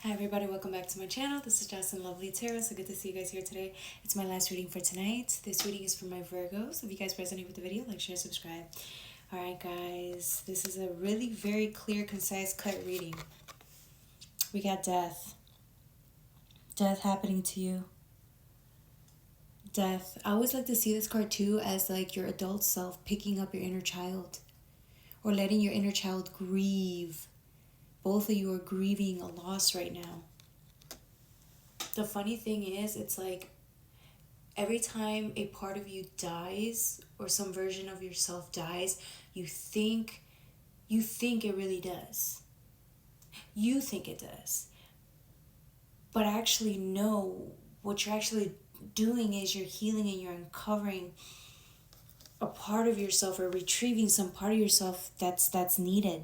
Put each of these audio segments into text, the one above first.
Hi everybody, welcome back to my channel. This is Jocelyn Lovely Tarot. So good to see you guys here today. It's my last reading for tonight. This reading is for my Virgos. If you guys resonate with the video, like, share, subscribe. Alright guys, this is a really very clear, concise, cut reading. We got death. Death happening to you. Death. I always like to see this card too as like your adult self picking up your inner child. Or letting your inner child grieve. Both of you are grieving a loss right now. The funny thing is, it's like every time a part of you dies or some version of yourself dies, you think it really does. You think it does. But actually no, what you're actually doing is you're healing and you're uncovering a part of yourself or retrieving some part of yourself that's needed.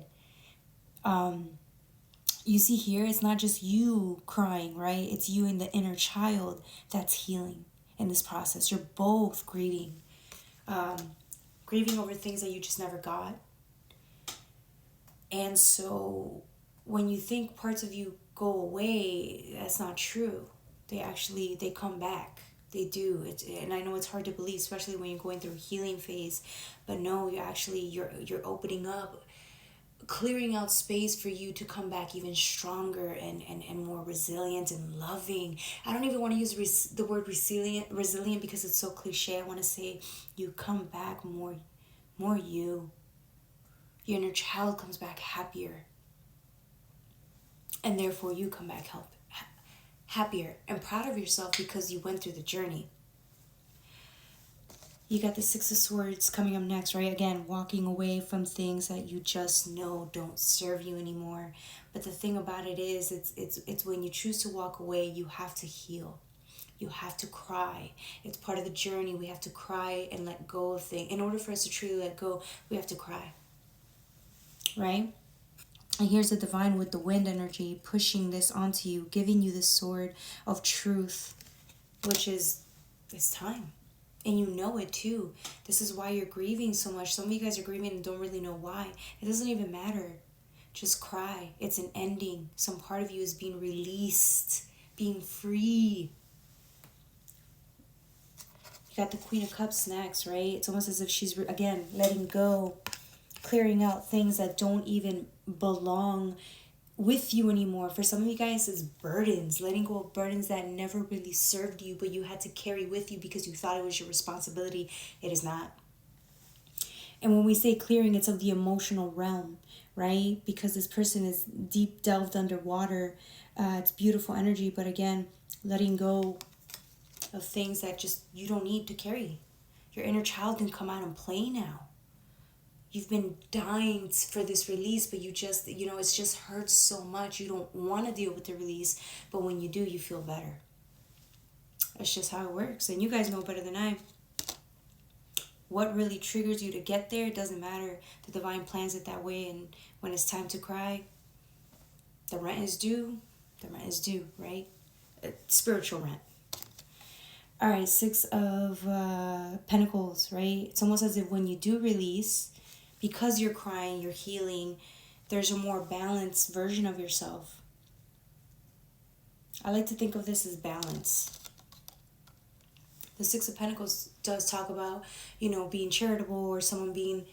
You see here, it's not just you crying, right? It's you and the inner child that's healing in this process. You're both grieving. Grieving over things that you just never got. And so when you think parts of you go away, that's not true. They come back. They do. And I know it's hard to believe, especially when you're going through a healing phase. But no, you're opening up, clearing out space for you to come back even stronger and more resilient and loving. I don't even want to use the word resilient because it's so cliche. I want to say you come back more you. Your inner child comes back happier. And therefore you come back happier and proud of yourself because you went through the journey. You got the Six of Swords coming up next, right? Again, walking away from things that you just know don't serve you anymore. But the thing about it is, it's when you choose to walk away, you have to heal. You have to cry. It's part of the journey. We have to cry and let go of things. In order for us to truly let go, we have to cry. Right? And here's the divine with the wind energy pushing this onto you, giving you this sword of truth, which is, it's time. And you know it too. This is why you're grieving so much. Some of you guys are grieving and don't really know why. It doesn't even matter. Just cry. It's an ending. Some part of you is being released, being free. You got the Queen of Cups next, right? It's almost as if she's, again, letting go, clearing out things that don't even belong with you anymore. For some of you guys, it's burdens, letting go of burdens that never really served you, but you had to carry with you because you thought it was your responsibility. It is not. And when we say clearing, it's of the emotional realm, right? Because this person is deep delved underwater. It's beautiful energy, but again, letting go of things that just you don't need to carry. Your inner child can come out and play now. You've been dying for this release, but you just, it's just hurts so much. You don't want to deal with the release, but when you do, you feel better. That's just how it works. And you guys know better than I. What really triggers you to get there, it doesn't matter. The divine plans it that way, and when it's time to cry, the rent is due. The rent is due, right? Spiritual rent. All right, Six of Pentacles, right? It's almost as if when you do release, because you're crying, you're healing, there's a more balanced version of yourself. I like to think of this as balance. The Six of Pentacles does talk about, being charitable or someone being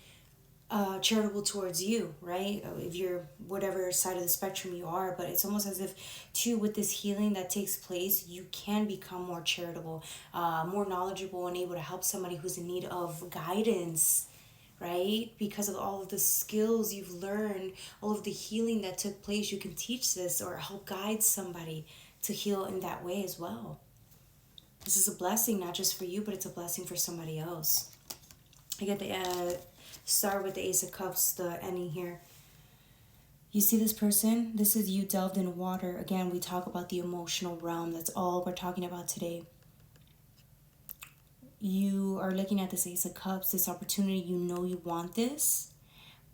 charitable towards you, right? If you're whatever side of the spectrum you are, but it's almost as if, too, with this healing that takes place, you can become more charitable, more knowledgeable, and able to help somebody who's in need of guidance, right? Because of all of the skills you've learned, all of the healing that took place, you can teach this or help guide somebody to heal in that way as well. This is a blessing, not just for you, but it's a blessing for somebody else. I get the Star with the Ace of Cups, the ending here. You see this person? This is you delved in water. Again, we talk about the emotional realm. That's all we're talking about today. You are looking at this Ace of Cups, this opportunity, you want this,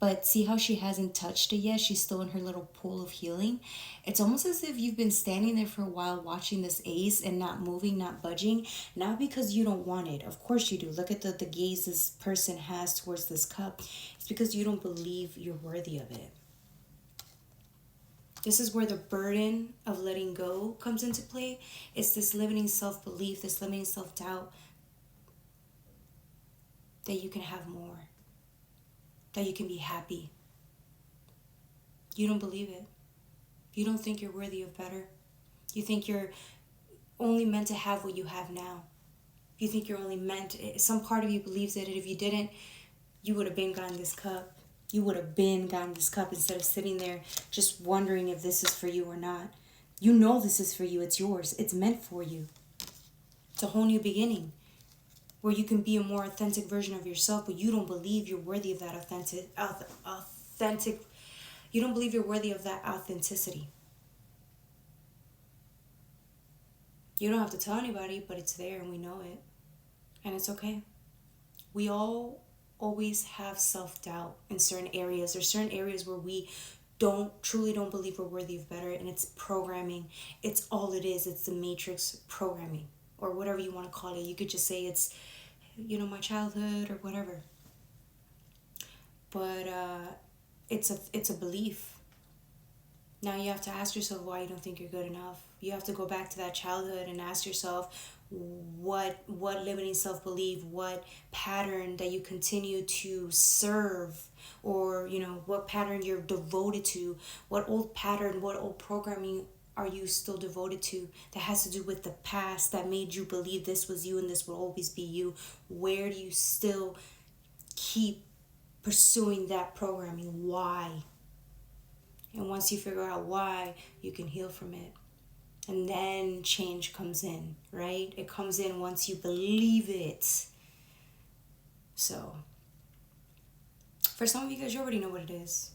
but see how she hasn't touched it yet? She's still in her little pool of healing. It's almost as if you've been standing there for a while watching this ace and not moving, not budging, not because you don't want it. Of course you do. Look at the gaze this person has towards this cup. It's because you don't believe you're worthy of it. This is where the burden of letting go comes into play. It's this limiting self-belief, this limiting self-doubt that you can have more, that you can be happy. You don't believe it. You don't think you're worthy of better. You think you're only meant to have what you have now. You think you're only meant, some part of you believes it, and if you didn't, you would have been gotten this cup. You would have been gotten this cup instead of sitting there just wondering if this is for you or not. You know this is for you. It's yours. It's meant for you. It's a whole new beginning where you can be a more authentic version of yourself, but you don't believe you're worthy of that authentic. You don't believe you're worthy of that authenticity. You don't have to tell anybody, but it's there and we know it. And it's okay. We all always have self-doubt in certain areas. There's certain areas where we truly don't believe we're worthy of better, and it's programming. It's all it is. It's the matrix programming, or whatever you want to call it. You could just say it's, my childhood or whatever. But it's a belief. Now you have to ask yourself why you don't think you're good enough. You have to go back to that childhood and ask yourself what limiting self-belief, what pattern that you continue to serve, or what pattern you're devoted to, what old pattern, what old programming are you still devoted to that has to do with the past that made you believe this was you and this will always be you. Where do you still keep pursuing that programming? Why? And once you figure out why, you can heal from it. And then change comes in, right? It comes in once you believe it. So, for some of you guys, you already know what it is.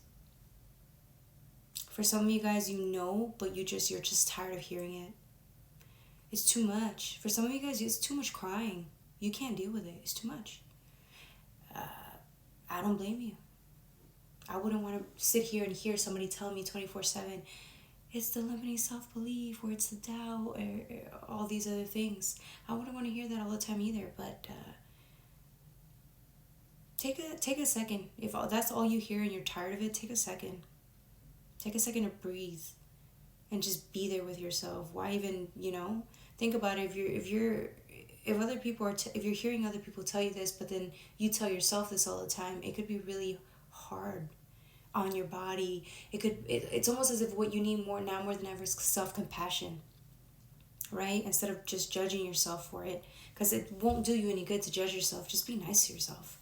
For some of you guys, you know, but you're just tired of hearing it. It's too much. For some of you guys, it's too much crying. You can't deal with it. It's too much. I don't blame you. I wouldn't want to sit here and hear somebody tell me 24/7, it's the limiting self-belief, or it's the doubt, or all these other things. I wouldn't want to hear that all the time either, but take a second. If that's all you hear and you're tired of it, take a second. Take a second to breathe and just be there with yourself. Why even, think about it. If you're hearing other people tell you this, but then you tell yourself this all the time, it could be really hard on your body. It's almost as if what you need more now more than ever is self-compassion, right? Instead of just judging yourself for it, because it won't do you any good to judge yourself. Just be nice to yourself.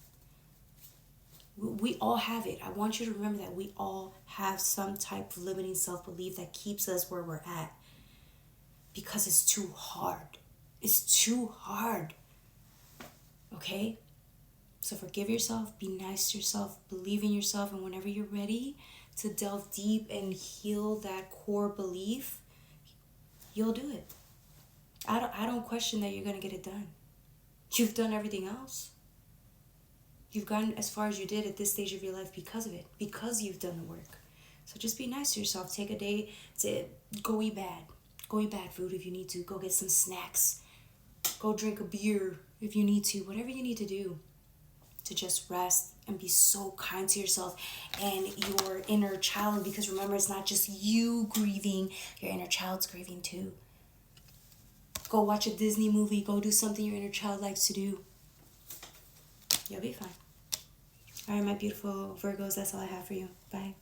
We all have it. I want you to remember that we all have some type of limiting self-belief that keeps us where we're at, because it's too hard. It's too hard. Okay? So forgive yourself, be nice to yourself, believe in yourself, and whenever you're ready to delve deep and heal that core belief, you'll do it. I don't question that you're going to get it done. You've done everything else. You've gotten as far as you did at this stage of your life because of it, because you've done the work. So just be nice to yourself. Take a day to go eat bad. Go eat bad food if you need to. Go get some snacks. Go drink a beer if you need to. Whatever you need to do to just rest and be so kind to yourself and your inner child, because remember, it's not just you grieving, your inner child's grieving too. Go watch a Disney movie, go do something your inner child likes to do. You'll be fine. All right, my beautiful Virgos, that's all I have for you. Bye.